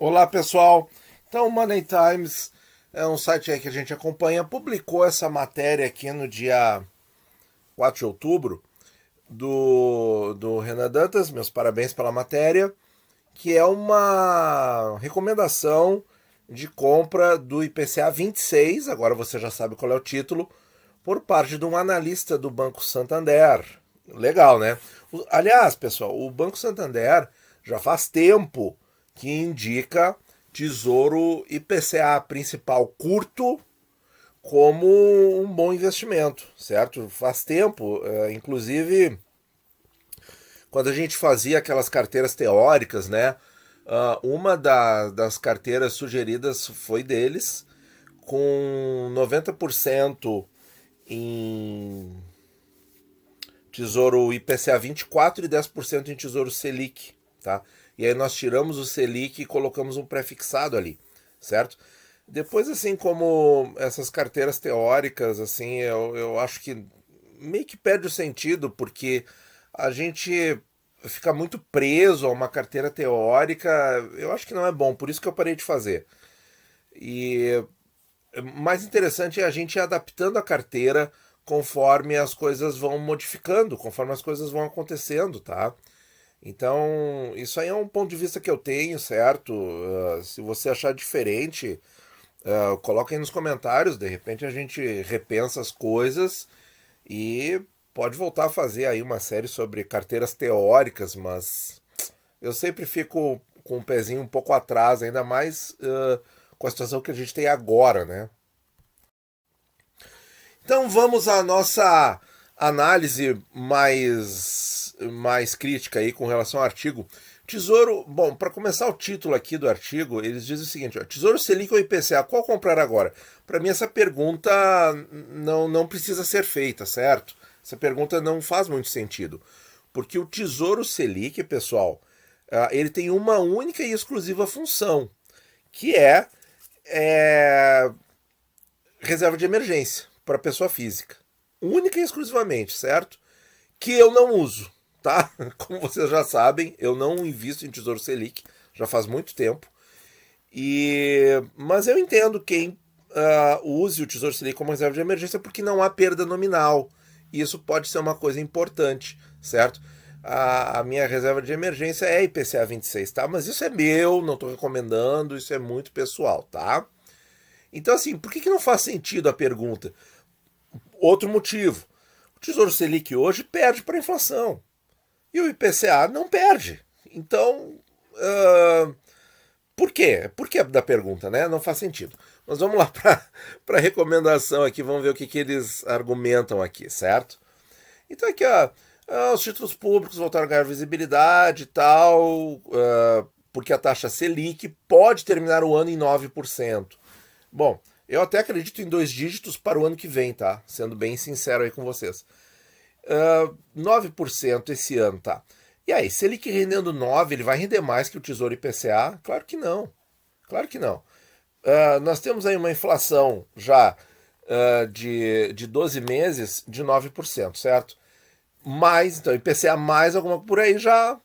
Olá pessoal, então o Money Times é um site aí que a gente acompanha, publicou essa matéria aqui no dia 4 de outubro do Renan Dantas, meus parabéns pela matéria, que é uma recomendação de compra do IPCA 26, agora você já sabe qual é o título, por parte de um analista do Banco Santander. Legal, né? Aliás, pessoal, o Banco Santander já faz tempo que indica Tesouro IPCA principal curto como um bom investimento, certo? Faz tempo, inclusive quando a gente fazia aquelas carteiras teóricas, né? Uma das carteiras sugeridas foi deles, com 90% em Tesouro IPCA 24 e 10% em Tesouro Selic, tá? E aí nós tiramos o Selic e colocamos um prefixado ali, certo? Depois, assim, como essas carteiras teóricas, assim, eu acho que meio que perde o sentido, porque a gente fica muito preso a uma carteira teórica, eu acho que não é bom, por isso que eu parei de fazer. E mais interessante é a gente ir adaptando a carteira conforme as coisas vão modificando, conforme as coisas vão acontecendo, tá? Então, isso aí é um ponto de vista que eu tenho, certo? Se você achar diferente, coloca aí nos comentários, de repente a gente repensa as coisas e pode voltar a fazer aí uma série sobre carteiras teóricas, mas eu sempre fico com o pezinho um pouco atrás, ainda mais com a situação que a gente tem agora, né? Então vamos à nossa análise mais crítica aí com relação ao artigo. Tesouro, bom, para começar o título aqui do artigo, eles dizem o seguinte: ó, Tesouro Selic ou IPCA, qual comprar agora? Para mim essa pergunta não precisa ser feita, certo? Essa pergunta não faz muito sentido, porque o Tesouro Selic, pessoal, ele tem uma única e exclusiva função, que é reserva de emergência para pessoa física. Única e exclusivamente, certo? Que eu não uso, tá? Como vocês já sabem, eu não invisto em Tesouro Selic, já faz muito tempo. Mas eu entendo quem use o Tesouro Selic como reserva de emergência porque não há perda nominal. E isso pode ser uma coisa importante, certo? A minha reserva de emergência é IPCA 26, tá? Mas isso é meu, não estou recomendando, isso é muito pessoal, tá? Então, assim, por que não faz sentido a pergunta? Outro motivo. O Tesouro Selic hoje perde para a inflação. E o IPCA não perde. Então, por quê? Por que da pergunta, né? Não faz sentido. Mas vamos lá para a recomendação aqui, vamos ver o que eles argumentam aqui, certo? Então aqui, ó, os títulos públicos voltaram a ganhar visibilidade e tal, porque a taxa Selic pode terminar o ano em 9%. Bom, eu até acredito em 2 dígitos para o ano que vem, tá? Sendo bem sincero aí com vocês. 9% esse ano, tá? E aí, se ele que rendendo 9, ele vai render mais que o Tesouro IPCA? Claro que não. Claro que não. Nós temos aí uma inflação já de 12 meses de 9%, certo? Mais, então, IPCA mais alguma por aí já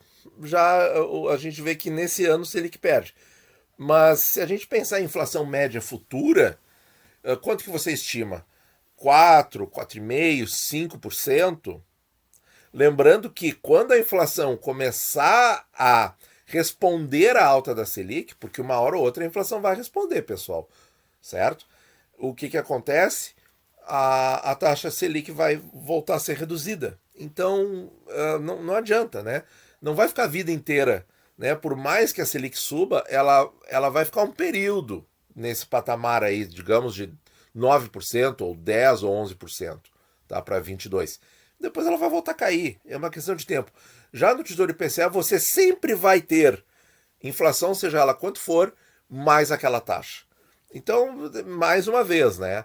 a gente vê que nesse ano o Selic perde. Mas se a gente pensar em inflação média futura, quanto que você estima? 4, 4,5%, 5%? Lembrando que quando a inflação começar a responder à alta da Selic, porque uma hora ou outra a inflação vai responder, pessoal, certo? O que acontece? A taxa Selic vai voltar a ser reduzida. Então, não adianta, né? Não vai ficar a vida inteira, né? Por mais que a Selic suba, ela vai ficar um período nesse patamar aí, digamos, de 9% ou 10% ou 11%, tá? Para 22%. Depois ela vai voltar a cair. É uma questão de tempo. Já no Tesouro IPCA, você sempre vai ter inflação, seja ela quanto for, mais aquela taxa. Então, mais uma vez, né?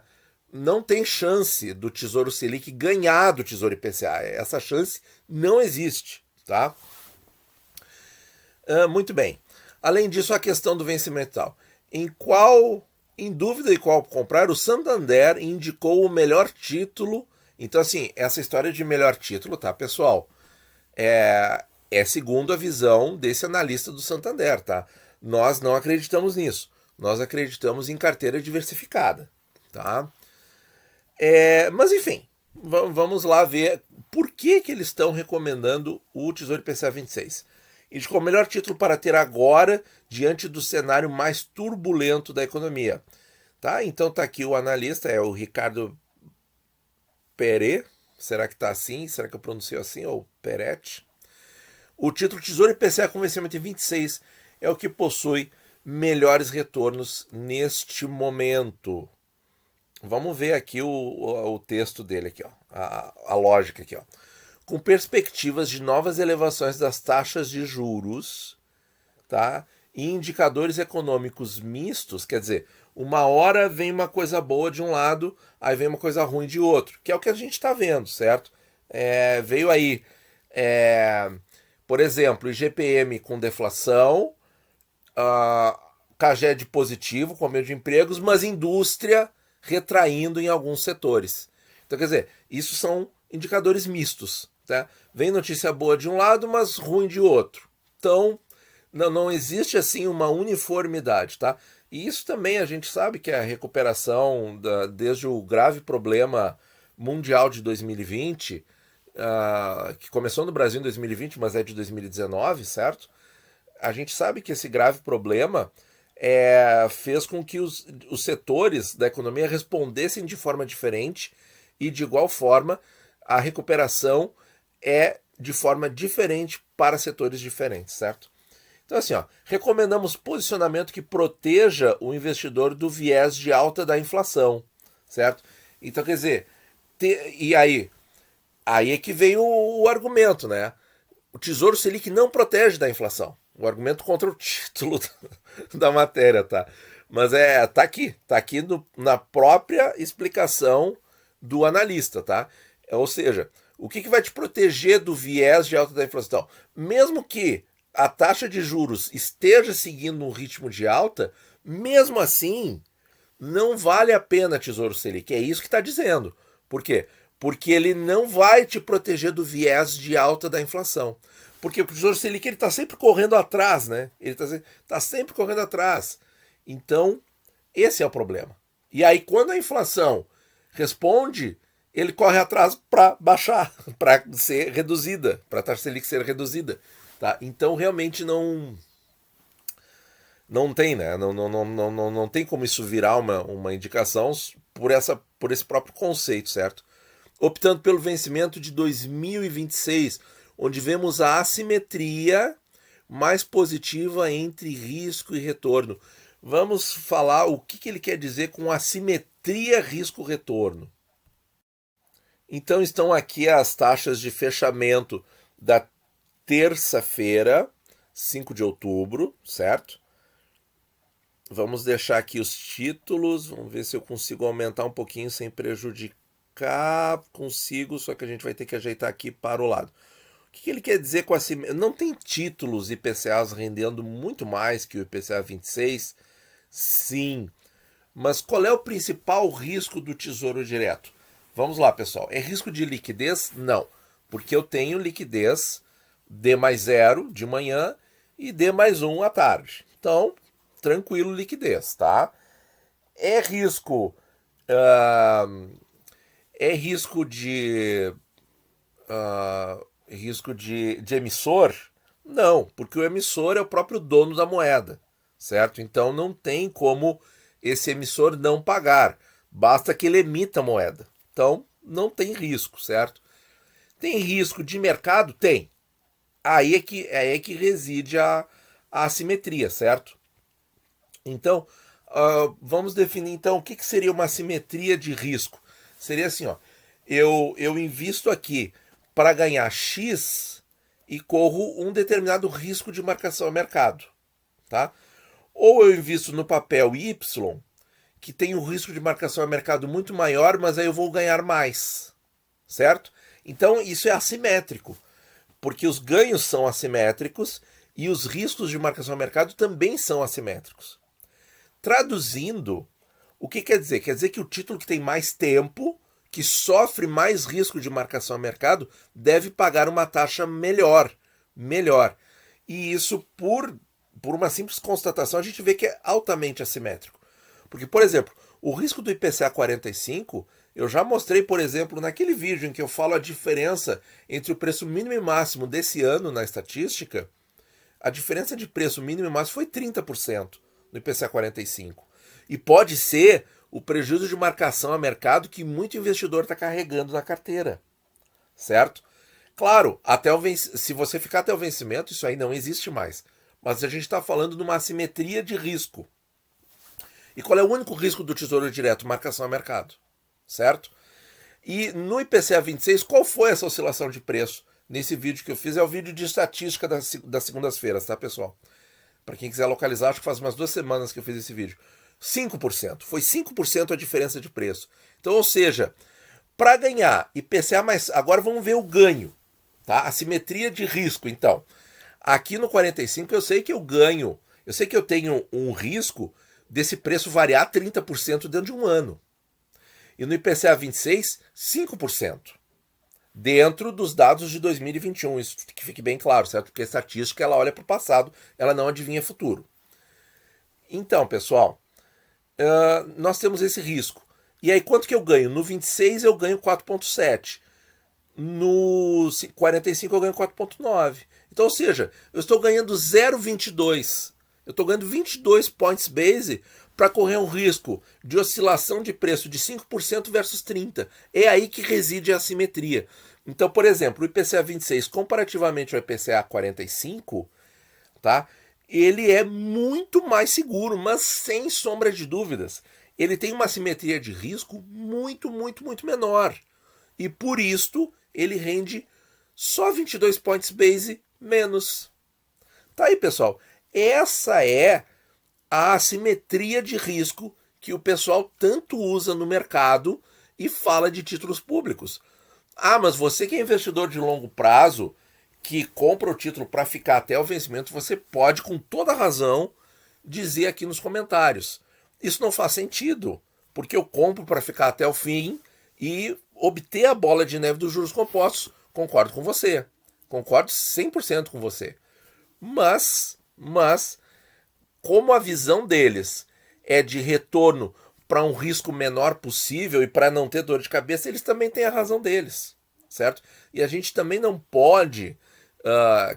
Não tem chance do Tesouro Selic ganhar do Tesouro IPCA. Essa chance não existe, tá? Muito bem. Além disso, a questão do vencimento e tal. Em dúvida em qual comprar, o Santander indicou o melhor título. Então, assim, essa história de melhor título, tá, pessoal? É segundo a visão desse analista do Santander, tá? Nós não acreditamos nisso. Nós acreditamos em carteira diversificada, tá? Mas enfim, vamos lá ver por que eles estão recomendando o Tesouro IPCA 26. Indicou o melhor título para ter agora, diante do cenário mais turbulento da economia. Tá? Então tá aqui o analista, é o Ricardo Pere. Será que tá assim? Será que eu pronuncio assim? Ou Peretti? O título Tesouro IPCA com vencimento em 26 é o que possui melhores retornos neste momento. Vamos ver aqui o texto dele, aqui, ó, a lógica aqui. Ó. Com perspectivas de novas elevações das taxas de juros, tá? E indicadores econômicos mistos, quer dizer, uma hora vem uma coisa boa de um lado, aí vem uma coisa ruim de outro, que é o que a gente está vendo, certo? Veio aí, por exemplo, IGPM com deflação, CAGED positivo, com aumento de empregos, mas indústria retraindo em alguns setores. Então, quer dizer, isso são indicadores mistos. Tá? Vem notícia boa de um lado, mas ruim de outro. Então, não existe assim uma uniformidade. Tá? E isso também a gente sabe que a recuperação, desde o grave problema mundial de 2020, que começou no Brasil em 2020, mas é de 2019, certo? A gente sabe que esse grave problema fez com que os setores da economia respondessem de forma diferente e, de igual forma, a recuperação é de forma diferente para setores diferentes, certo? Então, assim, ó, recomendamos posicionamento que proteja o investidor do viés de alta da inflação, certo? Então, quer dizer, e aí é que vem o argumento, né? O Tesouro Selic não protege da inflação. O argumento contra o título da matéria, tá? Mas tá aqui na própria explicação do analista, tá? Ou seja, o que vai te proteger do viés de alta da inflação? Mesmo que a taxa de juros esteja seguindo um ritmo de alta, mesmo assim, não vale a pena Tesouro Selic. É isso que está dizendo. Por quê? Porque ele não vai te proteger do viés de alta da inflação. Porque o Tesouro Selic ele está sempre correndo atrás, né? Ele está sempre correndo atrás. Então, esse é o problema. E aí, quando a inflação responde, ele corre atrás para baixar, para ser reduzida, para a taxa Selic ser reduzida. Tá? Então, realmente não tem, né? Não tem como isso virar uma indicação por esse próprio conceito, certo? Optando pelo vencimento de 2026, onde vemos a assimetria mais positiva entre risco e retorno. Vamos falar o que ele quer dizer com assimetria risco-retorno. Então estão aqui as taxas de fechamento da terça-feira, 5 de outubro, certo? Vamos deixar aqui os títulos, vamos ver se eu consigo aumentar um pouquinho sem prejudicar. Consigo, só que a gente vai ter que ajeitar aqui para o lado. O que ele quer dizer com assim? Não tem títulos IPCAs rendendo muito mais que o IPCA 26? Sim. Mas qual é o principal risco do Tesouro Direto? Vamos lá, pessoal. É risco de liquidez? Não. Porque eu tenho liquidez D mais 0 de manhã e D mais 1 à tarde. Então, tranquilo liquidez, tá? É risco... risco de emissor? Não, porque o emissor é o próprio dono da moeda, certo? Então não tem como esse emissor não pagar, basta que ele emita a moeda. Então não tem risco, certo? Tem risco de mercado? Tem. Aí é que reside a assimetria, certo? Então, vamos definir então o que seria uma assimetria de risco. Seria assim, ó, eu invisto aqui para ganhar X e corro um determinado risco de marcação a mercado, tá? Ou eu invisto no papel Y, que tem um risco de marcação a mercado muito maior, mas aí eu vou ganhar mais, certo? Então isso é assimétrico, porque os ganhos são assimétricos e os riscos de marcação a mercado também são assimétricos. Traduzindo, o que quer dizer? Quer dizer que o título que tem mais tempo, que sofre mais risco de marcação a mercado, deve pagar uma taxa melhor. E isso, por por uma simples constatação, a gente vê que é altamente assimétrico. Porque, por exemplo, o risco do IPCA 45, eu já mostrei, por exemplo, naquele vídeo em que eu falo a diferença entre o preço mínimo e máximo desse ano na estatística, a diferença de preço mínimo e máximo foi 30% no IPCA 45. E pode ser o prejuízo de marcação a mercado que muito investidor está carregando na carteira, certo? Claro, se você ficar até o vencimento, isso aí não existe mais. Mas a gente está falando de uma assimetria de risco. E qual é o único risco do Tesouro Direto? Marcação a mercado, certo? E no IPCA 26, qual foi essa oscilação de preço? Nesse vídeo que eu fiz, é o vídeo de estatística das segundas-feiras, tá, pessoal? Para quem quiser localizar, acho que faz umas 2 semanas que eu fiz esse vídeo. 5%. Foi 5% a diferença de preço. Então, ou seja, para ganhar IPCA mais... Agora vamos ver o ganho, tá? A simetria de risco, então. Aqui no 45 eu sei que eu ganho, eu sei que eu tenho um risco desse preço variar 30% dentro de um ano. E no IPCA 26, 5%. Dentro dos dados de 2021, isso que fique bem claro, certo? Porque a estatística ela olha para o passado, ela não adivinha futuro. Então, pessoal, nós temos esse risco. E aí, quanto que eu ganho? No 26 eu ganho 4,7. No 45 eu ganho 4,9. Então, ou seja, eu estou ganhando 0,22. Eu estou ganhando 22 points base para correr um risco de oscilação de preço de 5% versus 30%. É aí que reside a assimetria. Então, por exemplo, o IPCA 26 comparativamente ao IPCA 45, tá? Ele é muito mais seguro, mas sem sombra de dúvidas. Ele tem uma assimetria de risco muito, muito, muito menor. E por isto, ele rende só 22 points base menos. Tá aí, pessoal. Essa é a assimetria de risco que o pessoal tanto usa no mercado e fala de títulos públicos. Ah, mas você que é investidor de longo prazo, que compra o título para ficar até o vencimento, você pode, com toda razão, dizer aqui nos comentários. Isso não faz sentido, porque eu compro para ficar até o fim e obter a bola de neve dos juros compostos. Concordo com você. Concordo 100% com você. Mas, como a visão deles é de retorno para um risco menor possível e para não ter dor de cabeça, eles também têm a razão deles, certo? E a gente também não pode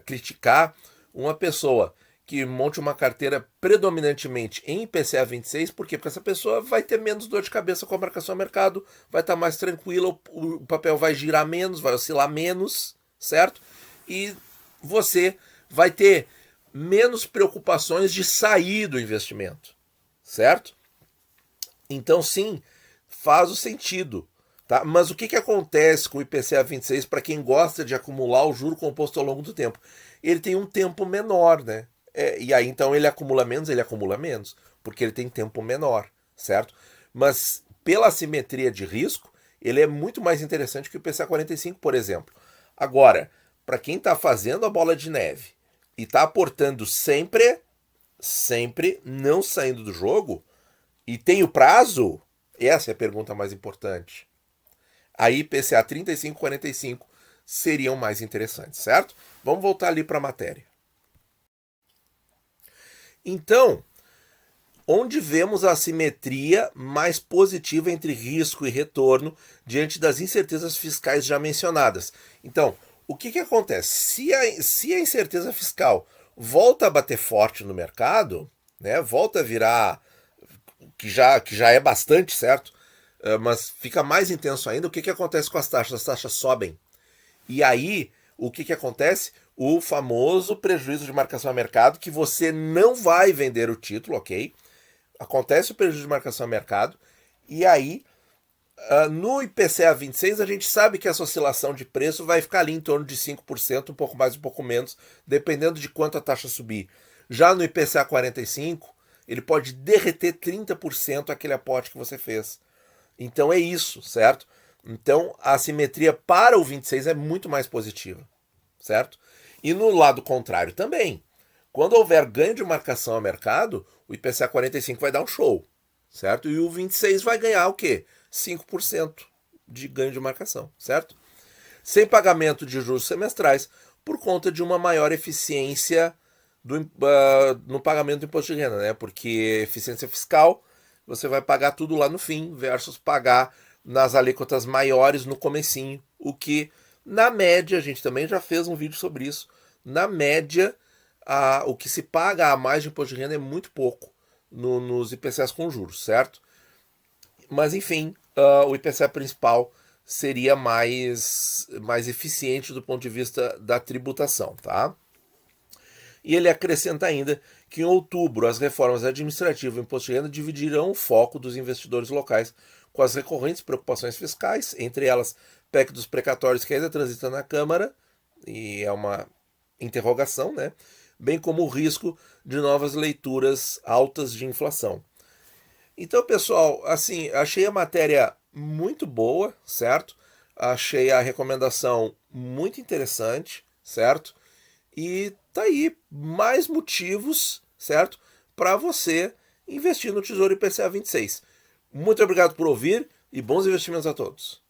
criticar uma pessoa que monte uma carteira predominantemente em IPCA 26, por quê? Porque essa pessoa vai ter menos dor de cabeça com a marcação a mercado, vai estar mais tranquila, o papel vai girar menos, vai oscilar menos, certo? E você vai ter menos preocupações de sair do investimento, certo? Então, sim, faz o sentido. Tá? Mas o que acontece com o IPCA 26 para quem gosta de acumular o juro composto ao longo do tempo? Ele tem um tempo menor, né? E aí, então, ele acumula menos, porque ele tem tempo menor, certo? Mas, pela simetria de risco, ele é muito mais interessante que o IPCA 45, por exemplo. Agora, para quem está fazendo a bola de neve e está aportando sempre, não saindo do jogo, e tem o prazo, essa é a pergunta mais importante. Aí IPCA 35 e 45 seriam mais interessantes, certo? Vamos voltar ali para a matéria. Então, onde vemos a assimetria mais positiva entre risco e retorno diante das incertezas fiscais já mencionadas? Então, o que acontece? Se a incerteza fiscal volta a bater forte no mercado, né, volta a virar, que já é bastante, certo? Mas fica mais intenso ainda, o que acontece com as taxas? As taxas sobem. E aí, o que acontece? O famoso prejuízo de marcação a mercado, que você não vai vender o título, ok? Acontece o prejuízo de marcação a mercado, e aí, no IPCA 26, a gente sabe que essa oscilação de preço vai ficar ali em torno de 5%, um pouco mais, um pouco menos, dependendo de quanto a taxa subir. Já no IPCA 45, ele pode derreter 30% aquele aporte que você fez. Então é isso, certo? Então a assimetria para o 26 é muito mais positiva, certo? E no lado contrário também. Quando houver ganho de marcação a mercado, o IPCA 45 vai dar um show, certo? E o 26 vai ganhar o quê? 5% de ganho de marcação, certo? Sem pagamento de juros semestrais por conta de uma maior eficiência no pagamento do imposto de renda, né? Porque eficiência fiscal, você vai pagar tudo lá no fim, versus pagar nas alíquotas maiores no comecinho, o que, na média, a gente também já fez um vídeo sobre isso, na média, o que se paga a mais de imposto de renda é muito pouco nos IPCAs com juros, certo? Mas, enfim, o IPCA principal seria mais eficiente do ponto de vista da tributação, tá? E ele acrescenta ainda que em outubro as reformas administrativas e imposto de renda dividirão o foco dos investidores locais com as recorrentes preocupações fiscais, entre elas PEC dos precatórios que ainda transita na Câmara, e é uma interrogação, né? Bem como o risco de novas leituras altas de inflação. Então, pessoal, assim, achei a matéria muito boa, certo? Achei a recomendação muito interessante, certo? E tá aí mais motivos, certo? Para você investir no Tesouro IPCA 26. Muito obrigado por ouvir e bons investimentos a todos.